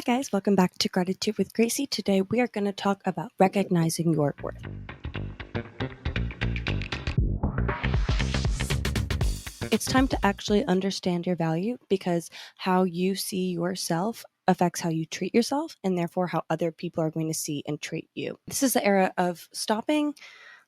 Hi, guys. Welcome back to Gratitude with Gracie. Today, we are going to talk about recognizing your worth. It's time to actually understand your value because how you see yourself affects how you treat yourself and therefore how other people are going to see and treat you. This is the era of stopping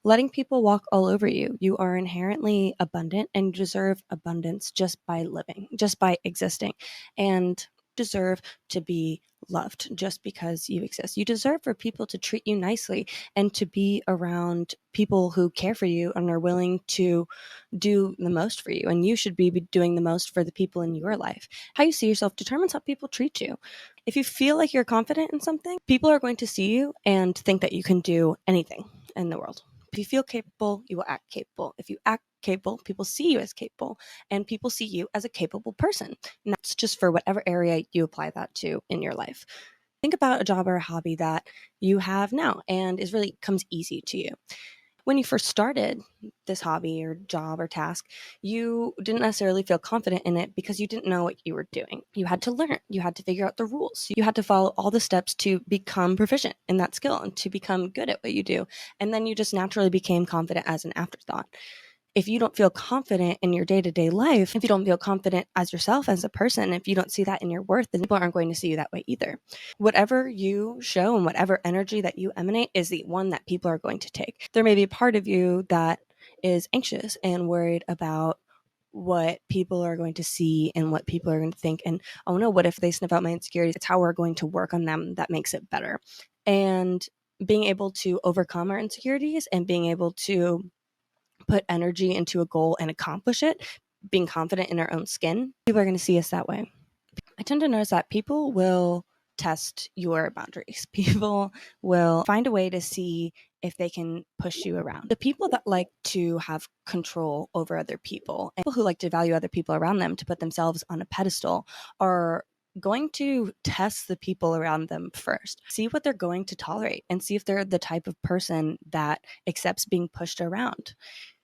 letting people walk all over you. You are inherently abundant and you deserve abundance just by living, just by existing, and deserve to be loved just because you exist. You deserve for people to treat you nicely and to be around people who care for you and are willing to do the most for you. And you should be doing the most for the people in your life. How you see yourself determines how people treat you. If you feel like you're confident in something, people are going to see you and think that you can do anything in the world. If you feel capable, you will act capable. If you act capable, people see you as capable, and people see you as a capable person. And that's just for whatever area you apply that to in your life. Think about a job or a hobby that you have now and is really comes easy to you. When you first started this hobby or job or task, you didn't necessarily feel confident in it because you didn't know what you were doing. You had to learn, you had to figure out the rules, you had to follow all the steps to become proficient in that skill and to become good at what you do. And then you just naturally became confident as an afterthought. If you don't feel confident in your day-to-day life, if you don't feel confident as yourself as a person, if you don't see that in your worth, then people aren't going to see you that way either. Whatever you show and whatever energy that you emanate is the one that people are going to take. There may be a part of you that is anxious and worried about what people are going to see and what people are going to think. And oh no, what if they sniff out my insecurities? It's how we're going to work on them that makes it better. And being able to overcome our insecurities and being able to put energy into a goal and accomplish it, being confident in our own skin, people are going to see us that way. I tend to notice that people will test your boundaries. People will find a way to see if they can push you around. The people that like to have control over other people and people who like to value other people around them to put themselves on a pedestal are going to test the people around them first, see what they're going to tolerate, and see if they're the type of person that accepts being pushed around.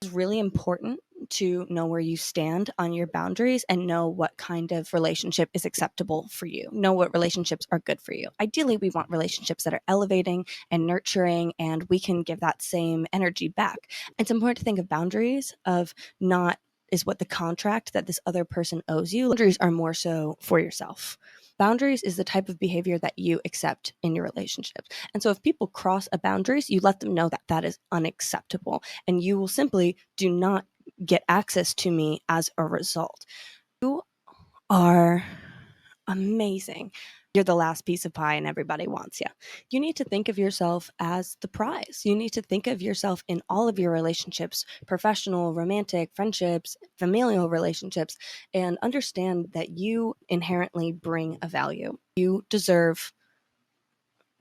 It's really important to know where you stand on your boundaries and know what kind of relationship is acceptable for you. Know what relationships are good for you. Ideally, we want relationships that are elevating and nurturing, and we can give that same energy back. It's important to think of boundaries of not is what the contract that this other person owes you. Boundaries are more so for yourself. Boundaries is the type of behavior that you accept in your relationships. And so if people cross a boundaries, you let them know that that is unacceptable and you will simply do not get access to me as a result. You are amazing. You're the last piece of pie and everybody wants you. You need to think of yourself as the prize. You need to think of yourself in all of your relationships, professional, romantic, friendships, familial relationships, and understand that you inherently bring a value. You deserve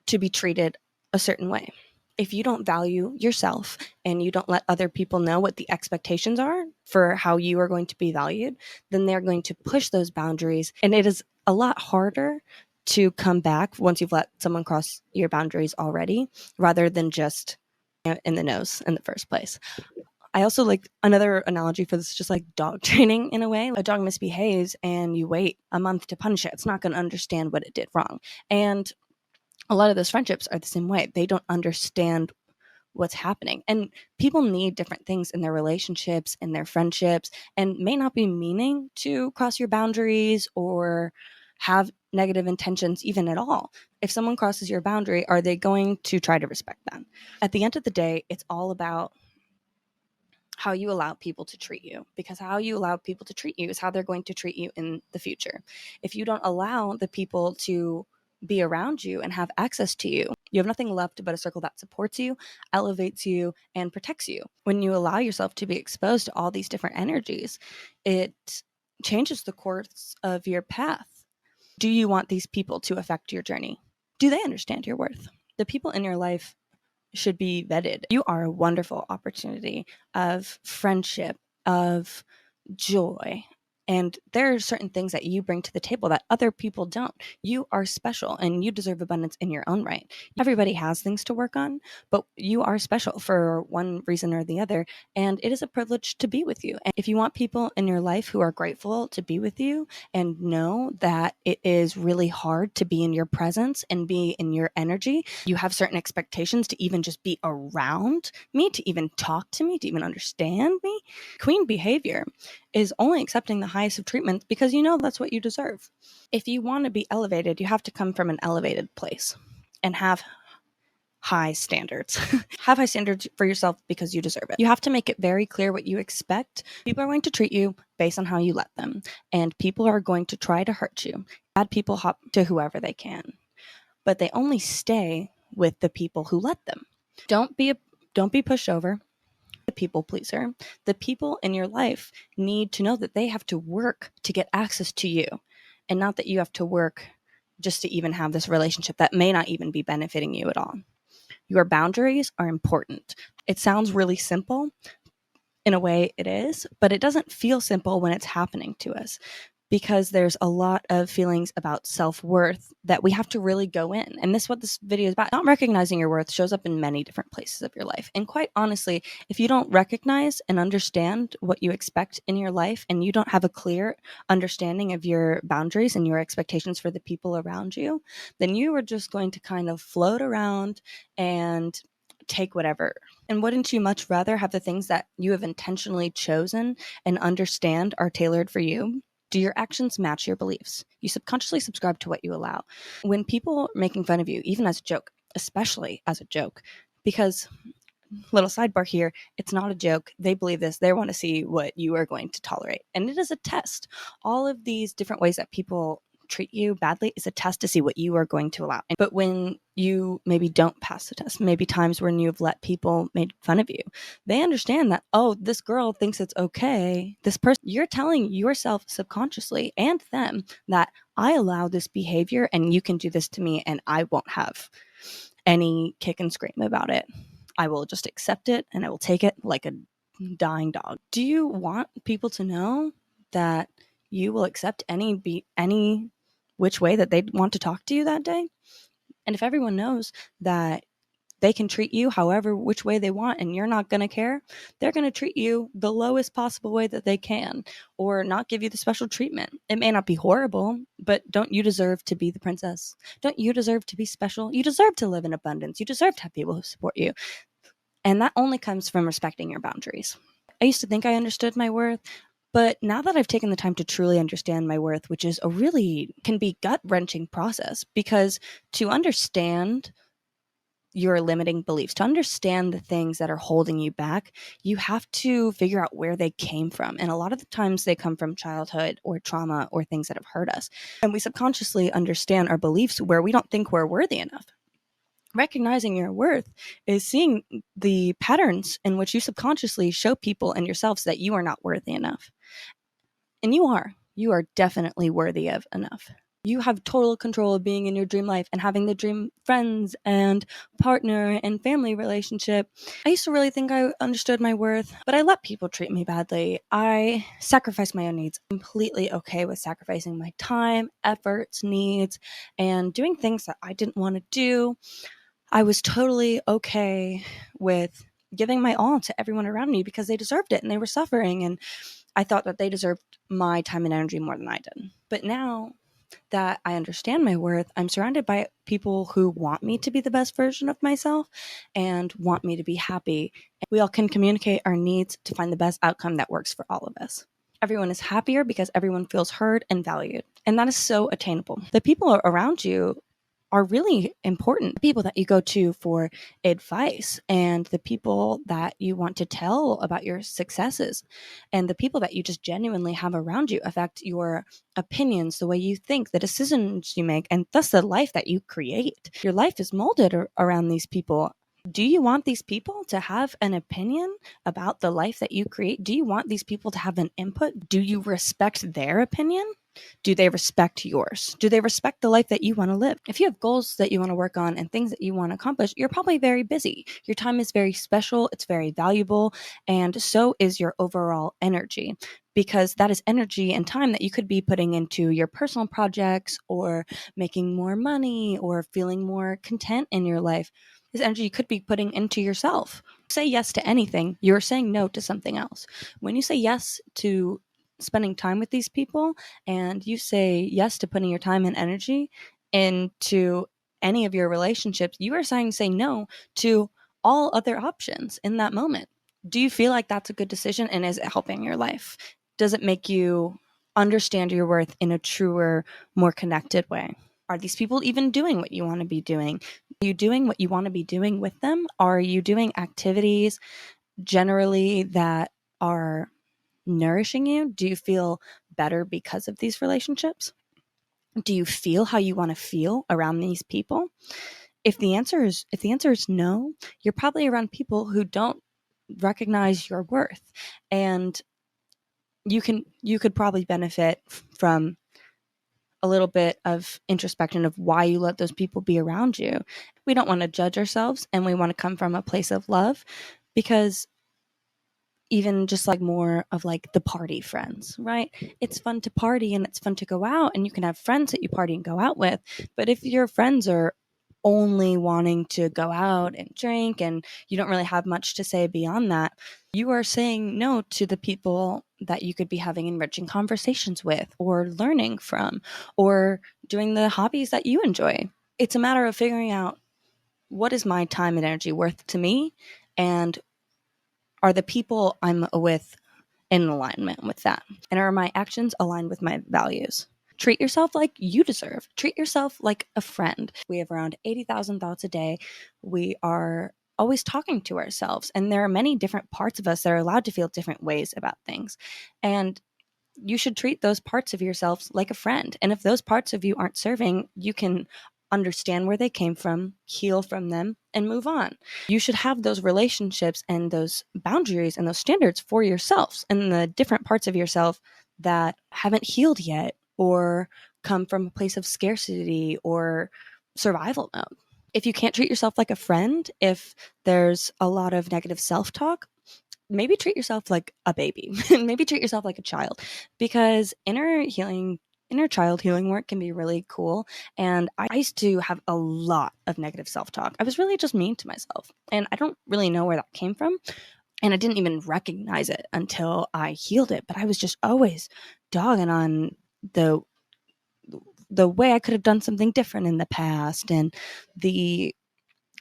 to be treated a certain way. If you don't value yourself and you don't let other people know what the expectations are for how you are going to be valued, then they're going to push those boundaries. And it is a lot harder to come back once you've let someone cross your boundaries already, rather than just in the nose in the first place. I also like another analogy for this, just like dog training in a way. A dog misbehaves and you wait a month to punish it. It's not going to understand what it did wrong. And a lot of those friendships are the same way. They don't understand what's happening. And people need different things in their relationships, in their friendships, and may not be meaning to cross your boundaries or have negative intentions even at all. If someone crosses your boundary, are they going to try to respect that? At the end of the day, it's all about how you allow people to treat you, because how you allow people to treat you is how they're going to treat you in the future. If you don't allow the people to be around you and have access to you, you have nothing left but a circle that supports you, elevates you, and protects you. When you allow yourself to be exposed to all these different energies, it changes the course of your path. Do you want these people to affect your journey? Do they understand your worth? The people in your life should be vetted. You are a wonderful opportunity of friendship, of joy, And there are certain things that you bring to the table that other people don't. You are special and you deserve abundance in your own right. Everybody has things to work on, but you are special for one reason or the other. And it is a privilege to be with you. And if you want people in your life who are grateful to be with you and know that it is really hard to be in your presence and be in your energy, you have certain expectations to even just be around me, to even talk to me, to even understand me. Queen behavior is only accepting the highest of treatments because you know that's what you deserve. If you want to be elevated, you have to come from an elevated place and have high standards. Have high standards for yourself because you deserve it. You have to make it very clear what you expect. People are going to treat you based on how you let them, and people are going to try to hurt you. Bad people hop to whoever they can, but they only stay with the people who let them. Don't be pushed over. A people pleaser. The people in your life need to know that they have to work to get access to you, and not that you have to work just to even have this relationship that may not even be benefiting you at all. Your boundaries are important. It sounds really simple. In a way, it is, but it doesn't feel simple when it's happening to us because there's a lot of feelings about self-worth that we have to really go in. And this is what this video is about. Not recognizing your worth shows up in many different places of your life. And quite honestly, if you don't recognize and understand what you expect in your life and you don't have a clear understanding of your boundaries and your expectations for the people around you, then you are just going to kind of float around and take whatever. And wouldn't you much rather have the things that you have intentionally chosen and understand are tailored for you? Do your actions match your beliefs? You subconsciously subscribe to what you allow. When people are making fun of you, even as a joke, especially as a joke, because little sidebar here, it's not a joke. They believe this. They want to see what you are going to tolerate. And it is a test. All of these different ways that people treat you badly is a test to see what you are going to allow. But when you maybe don't pass the test, maybe times when you've let people make fun of you, they understand that, oh, this girl thinks it's okay. This person, you're telling yourself subconsciously and them that I allow this behavior and you can do this to me and I won't have any kick and scream about it. I will just accept it and I will take it like a dying dog. Do you want people to know that you will accept any which way that they want to talk to you that day? And if everyone knows that they can treat you however which way they want and you're not going to care, they're going to treat you the lowest possible way that they can or not give you the special treatment. It may not be horrible, but don't you deserve to be the princess? Don't you deserve to be special? You deserve to live in abundance. You deserve to have people who support you. And that only comes from respecting your boundaries. I used to think I understood my worth, but now that I've taken the time to truly understand my worth, which is a really can be gut-wrenching process, because to understand your limiting beliefs, to understand the things that are holding you back, you have to figure out where they came from. And a lot of the times they come from childhood or trauma or things that have hurt us. And we subconsciously understand our beliefs where we don't think we're worthy enough. Recognizing your worth is seeing the patterns in which you subconsciously show people and yourselves that you are not worthy enough. And you are. You are definitely worthy of enough. You have total control of being in your dream life and having the dream friends and partner and family relationship. I used to really think I understood my worth, but I let people treat me badly. I sacrificed my own needs. I'm completely okay with sacrificing my time, efforts, needs, and doing things that I didn't want to do. I was totally okay with giving my all to everyone around me because they deserved it and they were suffering, and I thought that they deserved my time and energy more than I did. But now that I understand my worth, I'm surrounded by people who want me to be the best version of myself and want me to be happy. We all can communicate our needs to find the best outcome that works for all of us. Everyone is happier because everyone feels heard and valued. And that is so attainable. The people around you are really important. The people that you go to for advice and the people that you want to tell about your successes and the people that you just genuinely have around you affect your opinions, the way you think, the decisions you make, and thus the life that you create. Your life is molded around these people. Do you want these people to have an opinion about the life that you create? Do you want these people to have an input? Do you respect their opinion? Do they respect yours? Do they respect the life that you want to live? If you have goals that you want to work on and things that you want to accomplish, you're probably very busy. Your time is very special, it's very valuable, and so is your overall energy. because that is energy and time that you could be putting into your personal projects or making more money or feeling more content in your life. This energy you could be putting into yourself. Say yes to anything, you're saying no to something else. When you say yes to spending time with these people and you say yes to putting your time and energy into any of your relationships, you are saying say no to all other options in that moment. Do you feel like that's a good decision, and is it helping your life? Does it make you understand your worth in a truer, more connected way? Are these people even doing what you want to be doing? Are you doing what you want to be doing with them? Are you doing activities generally that are nourishing you? Do you feel better because of these relationships? Do you feel how you want to feel around these people? If the answer is no, you're probably around people who don't recognize your worth, and you could probably benefit from a little bit of introspection of why you let those people be around you. We don't want to judge ourselves, and we want to come from a place of love, because even just like more of like the party friends, right? It's fun to party and it's fun to go out, and you can have friends that you party and go out with. But if your friends are only wanting to go out and drink and you don't really have much to say beyond that, you are saying no to the people that you could be having enriching conversations with or learning from or doing the hobbies that you enjoy. It's a matter of figuring out, what is my time and energy worth to me, and are the people I'm with in alignment with that? And are my actions aligned with my values? Treat yourself like you deserve. Treat yourself like a friend. We have around 80,000 thoughts a day. We are always talking to ourselves, and there are many different parts of us that are allowed to feel different ways about things. And you should treat those parts of yourselves like a friend. And if those parts of you aren't serving, you can understand where they came from, heal from them, and move on. You should have those relationships and those boundaries and those standards for yourselves and the different parts of yourself that haven't healed yet or come from a place of scarcity or survival mode. If you can't treat yourself like a friend, if there's a lot of negative self talk, maybe treat yourself like a baby. Maybe treat yourself like a child, because inner child healing work can be really cool. And I used to have a lot of negative self-talk. I was really just mean to myself, and I don't really know where that came from, and I didn't even recognize it until I healed it. But I was just always dogging on the the way I could have done something different in the past, and the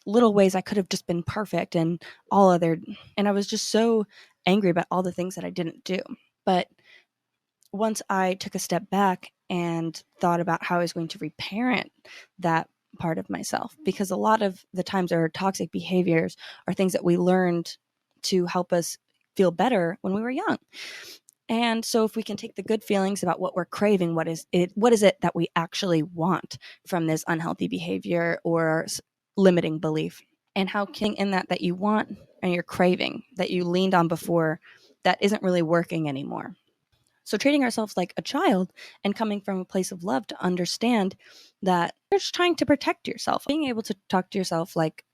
little ways I could have just been perfect, and all other, and I was just so angry about all the things that I didn't do. But once I took a step back and thought about how I was going to reparent that part of myself, because a lot of the times our toxic behaviors are things that we learned to help us feel better when we were young. And so if we can take the good feelings about what we're craving, what is it that we actually want from this unhealthy behavior or limiting belief, and how can in that you want and you're craving that you leaned on before that isn't really working anymore. So treating ourselves like a child and coming from a place of love to understand that you're just trying to protect yourself. Being able to talk to yourself like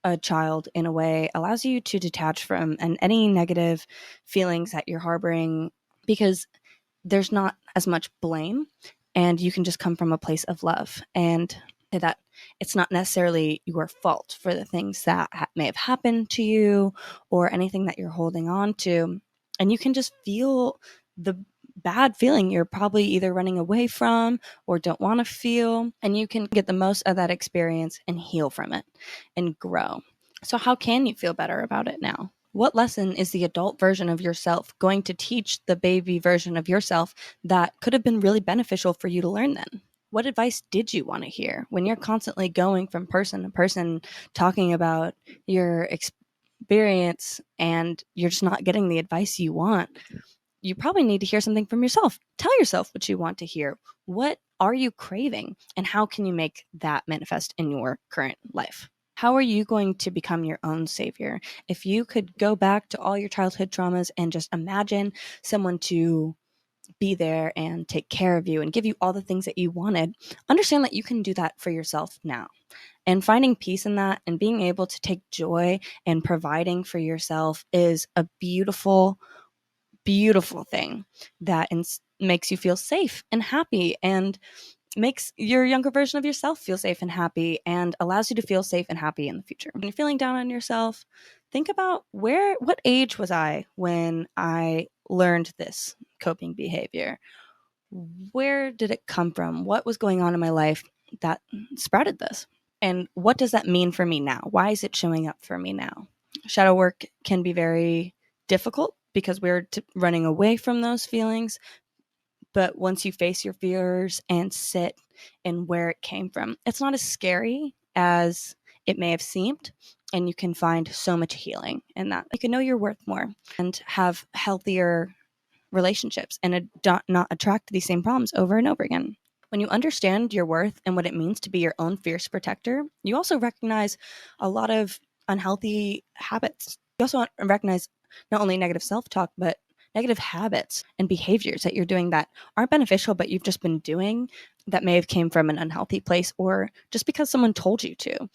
a child in a way allows you to detach from any negative feelings that you're harboring, because there's not as much blame, and you can just come from a place of love, and that it's not necessarily your fault for the things that may have happened to you or anything that you're holding on to. And you can just feel the bad feeling you're probably either running away from or don't want to feel, and you can get the most of that experience and heal from it and grow. So how can you feel better about it now? What lesson is the adult version of yourself going to teach the baby version of yourself that could have been really beneficial for you to learn then? What advice did you want to hear when you're constantly going from person to person talking about your experience and you're just not getting the advice you want? You probably need to hear something from yourself. Tell yourself what you want to hear. What are you craving, and how can you make that manifest in your current life? How are you going to become your own savior? If you could go back to all your childhood traumas and just imagine someone to be there and take care of you and give you all the things that you wanted, understand that you can do that for yourself now. And finding peace in that and being able to take joy in providing for yourself is a beautiful beautiful thing that makes you feel safe and happy, and makes your younger version of yourself feel safe and happy, and allows you to feel safe and happy in the future. When you're feeling down on yourself, think about what age was I when I learned this coping behavior? Where did it come from? What was going on in my life that sprouted this? And what does that mean for me now? Why is it showing up for me now? Shadow work can be very difficult because we're running away from those feelings. But once you face your fears and sit in where it came from, it's not as scary as it may have seemed. And you can find so much healing in that. You can know your worth more and have healthier relationships and not attract these same problems over and over again. When you understand your worth and what it means to be your own fierce protector, you also recognize a lot of unhealthy habits. You also recognize not only negative self-talk, but negative habits and behaviors that you're doing that aren't beneficial, but you've just been doing that may have came from an unhealthy place or just because someone told you to.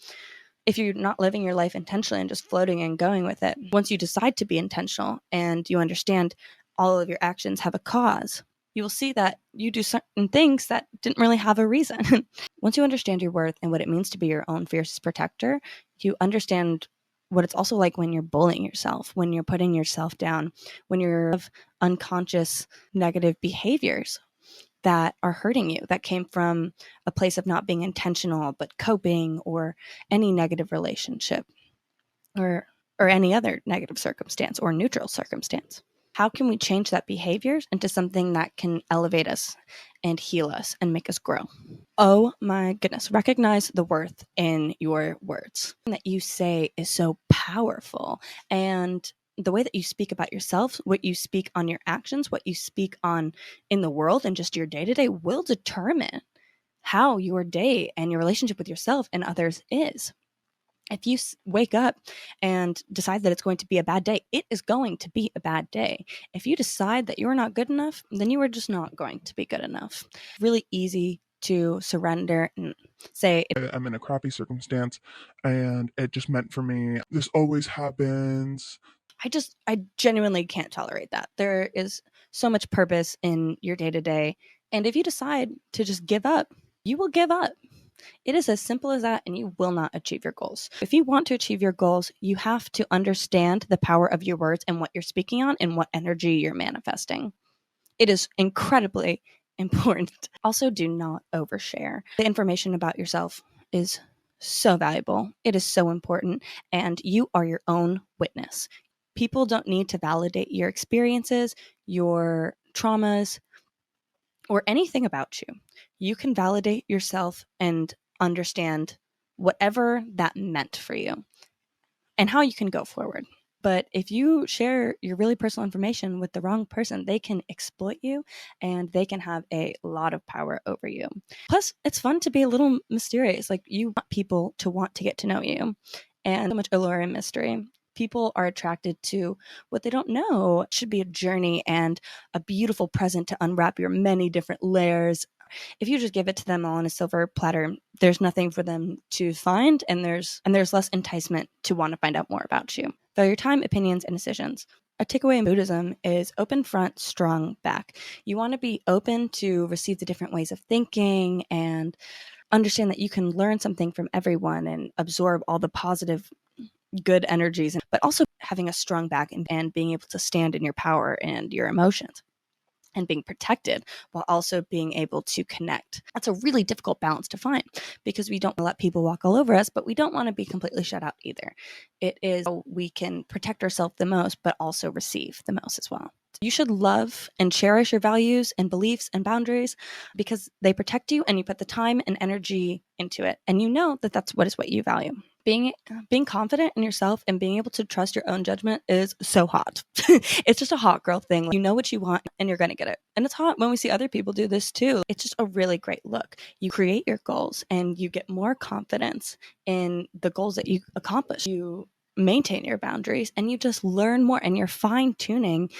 If you're not living your life intentionally and just floating and going with it, once you decide to be intentional and you understand all of your actions have a cause, you will see that you do certain things that didn't really have a reason. Once you understand your worth and what it means to be your own fiercest protector, you understand what it's also like when you're bullying yourself, when you're putting yourself down, when you're unconscious negative behaviors that are hurting you, that came from a place of not being intentional, but coping, or any negative relationship, or any other negative circumstance or neutral circumstance. How can we change that behavior into something that can elevate us and heal us and make us grow? Oh my goodness, recognize the worth in your words. That you say is so powerful. And the way that you speak about yourself, what you speak on your actions, what you speak on in the world and just your day-to-day will determine how your day and your relationship with yourself and others is. If you wake up and decide that it's going to be a bad day, it is going to be a bad day. If you decide that you're not good enough, then you are just not going to be good enough. Really easy to surrender and say, I'm in a crappy circumstance and it just meant for me. This always happens. I genuinely can't tolerate that. There is so much purpose in your day to day. And if you decide to just give up, you will give up. It is as simple as that, and you will not achieve your goals. If you want to achieve your goals, you have to understand the power of your words and what you're speaking on and what energy you're manifesting. It is incredibly important. Also, do not overshare. The information about yourself is so valuable. It is so important, and you are your own witness. People don't need to validate your experiences, your traumas, or anything about you. You can validate yourself and understand whatever that meant for you and how you can go forward. But if you share your really personal information with the wrong person, they can exploit you and they can have a lot of power over you. Plus, it's fun to be a little mysterious. Like, you want people to want to get to know you, and so much allure and mystery. People are attracted to what they don't know. It should be a journey and a beautiful present to unwrap your many different layers. If you just give it to them all on a silver platter, there's nothing for them to find, and there's less enticement to want to find out more about you. Though your time, opinions, and decisions. A takeaway in Buddhism is open front, strong back. You want to be open to receive the different ways of thinking and understand that you can learn something from everyone and absorb all the positive, good energies, but also having a strong back and being able to stand in your power and your emotions and being protected while also being able to connect. That's a really difficult balance to find because we don't let people walk all over us, but we don't want to be completely shut out either. It is how we can protect ourselves the most, but also receive the most as well. You should love and cherish your values and beliefs and boundaries because they protect you and you put the time and energy into it. And you know that that's what you value. Being confident in yourself and being able to trust your own judgment is so hot. It's just a hot girl thing. Like, you know what you want and you're going to get it. And it's hot when we see other people do this too. It's just a really great look. You create your goals and you get more confidence in the goals that you accomplish. You maintain your boundaries and you just learn more and you're fine tuning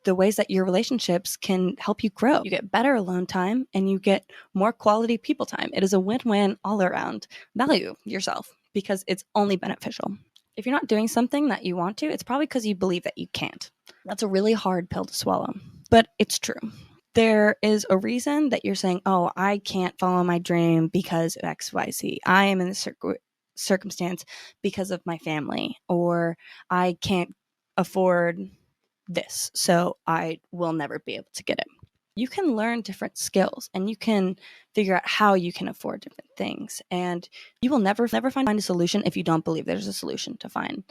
the ways that your relationships can help you grow. You get better alone time and you get more quality people time. It is a win-win all around. Value yourself because it's only beneficial. If you're not doing something that you want to, it's probably because you believe that you can't. That's a really hard pill to swallow, but it's true. There is a reason that you're saying, oh, I can't follow my dream because of XYZ. I am in this circumstance because of my family, or I can't afford this, so I will never be able to get it. You can learn different skills and you can figure out how you can afford different things. And you will never find a solution if you don't believe there's a solution to find.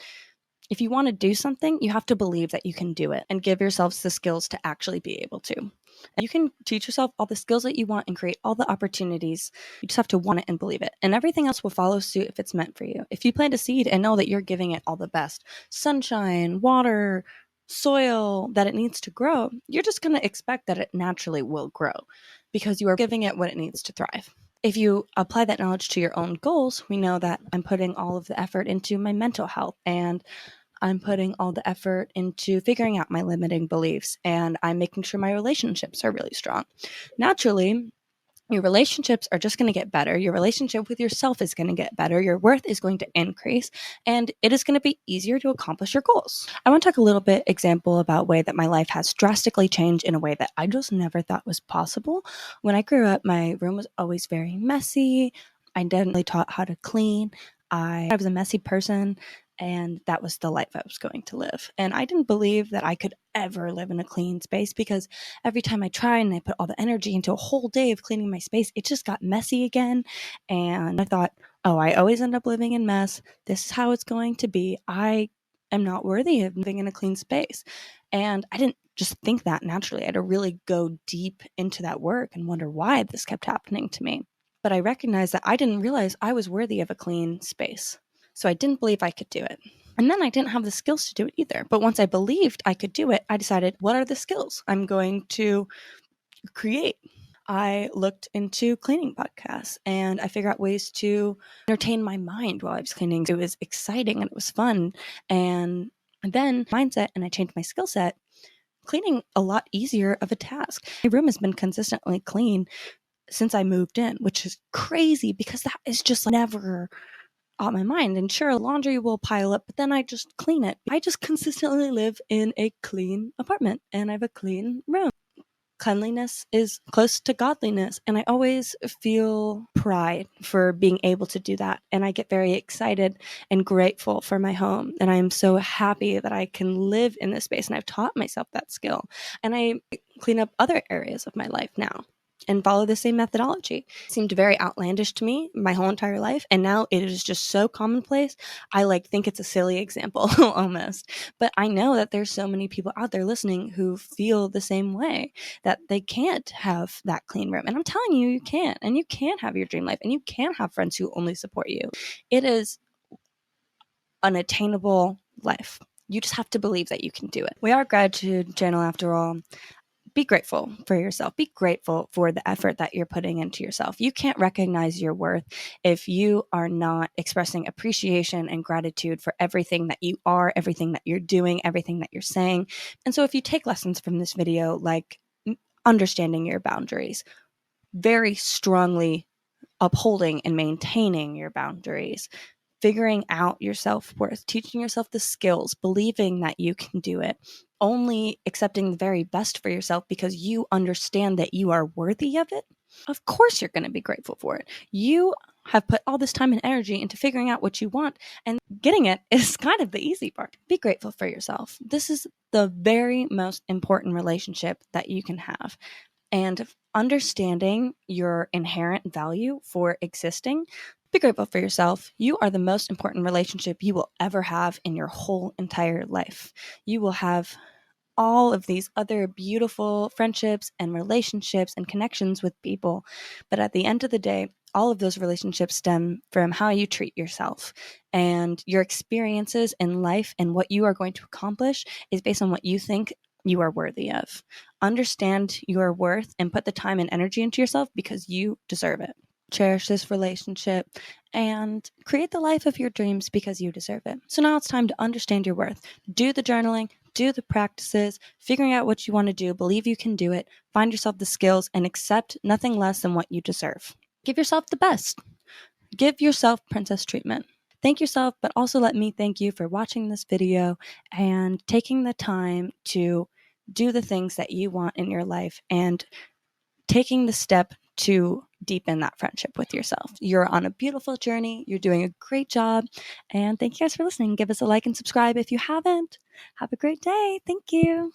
If you want to do something, you have to believe that you can do it and give yourselves the skills to actually be able to. And you can teach yourself all the skills that you want and create all the opportunities. You just have to want it and believe it. And everything else will follow suit if it's meant for you. If you plant a seed and know that you're giving it all the best sunshine, water, soil that it needs to grow, you're just going to expect that it naturally will grow because you are giving it what it needs to thrive. If you apply that knowledge to your own goals, we know that I'm putting all of the effort into my mental health, and I'm putting all the effort into figuring out my limiting beliefs, and I'm making sure my relationships are really strong. Naturally, your relationships are just going to get better. Your relationship with yourself is going to get better. Your worth is going to increase, and it is going to be easier to accomplish your goals. I want to talk a little bit example about way that my life has drastically changed in a way that I just never thought was possible. When I grew up, my room was always very messy. I didn't really taught how to clean. I was a messy person, and that was the life I was going to live. And I didn't believe that I could ever live in a clean space because every time I tried and I put all the energy into a whole day of cleaning my space, it just got messy again. And I thought, oh, I always end up living in mess. This is how it's going to be. I am not worthy of living in a clean space. And I didn't just think that naturally. I had to really go deep into that work and wonder why this kept happening to me. But I recognized that I didn't realize I was worthy of a clean space. So I didn't believe I could do it. And then I didn't have the skills to do it either. But once I believed I could do it, I decided, what are the skills I'm going to create? I looked into cleaning podcasts and I figured out ways to entertain my mind while I was cleaning. It was exciting and it was fun. And then mindset, and I changed my skill set, cleaning a lot easier of a task. My room has been consistently clean since I moved in, which is crazy because that is just never on my mind. And sure, laundry will pile up, but then I just clean it. I just consistently live in a clean apartment and I have a clean room. Cleanliness is close to godliness, and I always feel pride for being able to do that. And I get very excited and grateful for my home. And I'm so happy that I can live in this space, and I've taught myself that skill. And I clean up other areas of my life now and follow the same methodology. It seemed very outlandish to me my whole entire life, and now it is just so commonplace. I think it's a silly example almost, but I know that there's so many people out there listening who feel the same way, that they can't have that clean room. And I'm telling you, you can, and you can have your dream life, and you can have friends who only support you. It is an attainable life. You just have to believe that you can do it. We are a gratitude channel after all. Be grateful for yourself. Be grateful for the effort that you're putting into yourself. You can't recognize your worth if you are not expressing appreciation and gratitude for everything that you are, everything that you're doing, everything that you're saying. And so if you take lessons from this video, like understanding your boundaries, very strongly upholding and maintaining your boundaries, figuring out your self-worth, teaching yourself the skills, believing that you can do it, only accepting the very best for yourself because you understand that you are worthy of it, of course you're going to be grateful for it. You have put all this time and energy into figuring out what you want, and getting it is kind of the easy part. Be grateful for yourself. This is the very most important relationship that you can have. And understanding your inherent value for existing, be grateful for yourself. You are the most important relationship you will ever have in your whole entire life. You will have all of these other beautiful friendships and relationships and connections with people. But at the end of the day, all of those relationships stem from how you treat yourself, and your experiences in life and what you are going to accomplish is based on what you think you are worthy of. Understand your worth and put the time and energy into yourself because you deserve it. Cherish this relationship and create the life of your dreams because you deserve it. So now it's time to understand your worth. Do the journaling, do the practices, figuring out what you want to do, believe you can do it, find yourself the skills, and accept nothing less than what you deserve. Give yourself the best. Give yourself princess treatment. Thank yourself, but also let me thank you for watching this video and taking the time to do the things that you want in your life and taking the step to deepen that friendship with yourself. You're on a beautiful journey. You're doing a great job. And thank you guys for listening. Give us a like and subscribe if you haven't. Have a great day. Thank you.